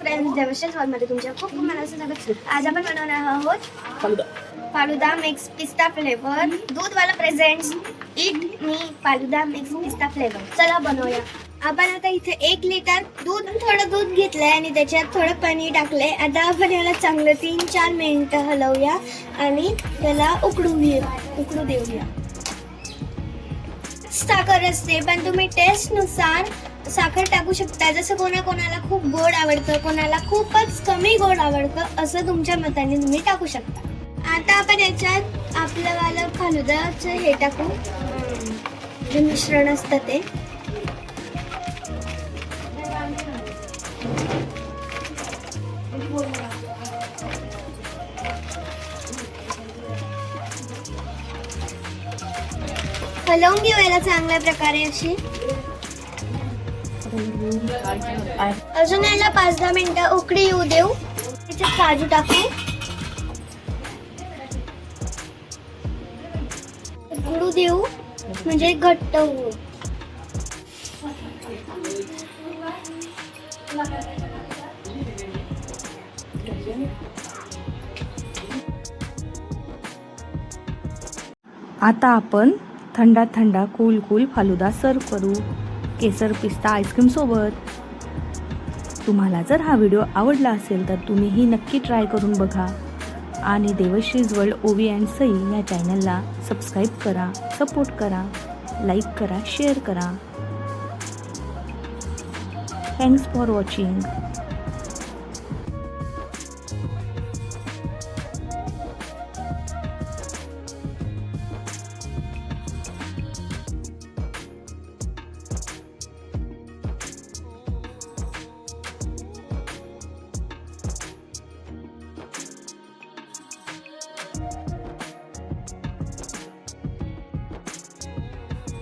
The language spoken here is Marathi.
फ्रेंड्स, देवश्री हॉलमध्ये तुमच्या खूप खूप मनाचं स्वागत. आज आपण बनवणार आहोत फालुदा मिक्स पिस्ता flavour Doodhwala presents it me falooda mix पिस्ता फ्लेवर. चला बनवूया. आपण आता इथे 1 लिटर थोडं दूध घेतलंय आणि त्याच्यात थोडं पाणी टाकलंय. आता आपण याला चांगलं 3-4 मिनिटं हलवूया आणि त्याला उकळू देऊया. साखर असते पण तुम्ही टेस्टनुसार साखर टाकू शकता. जसं कोणाला खूप गोड आवडतं, कोणाला खूपच कमी गोड आवडतं, असं तुमच्या मताने तुम्ही टाकू शकता. आता आपण याच्यात आपलं फालुदाचं हे टाकू, जे मिश्रण असतं ते. हलवून घेऊ याला चांगल्या प्रकारे अशी. अजून याला 5-10 मिनिटं उकळी येऊ देऊ. त्याच्यात काजू टाकू, उकळू देऊ म्हणजे घट्ट होऊ. आता आपण थंडा कूल फालुदा सर्व करू केसर पिस्ता आईस्क्रीम सोबत. तुम्हाला जर हा व्हिडिओ आवडला असेल तर तुम्हीही नक्की ट्राय करून बघा आणि देवश्रीज वर्ल्ड ओवी अँड सई या चॅनलला सबस्क्राईब करा, सपोर्ट करा, लाईक करा, शेअर करा. Thanks for watching.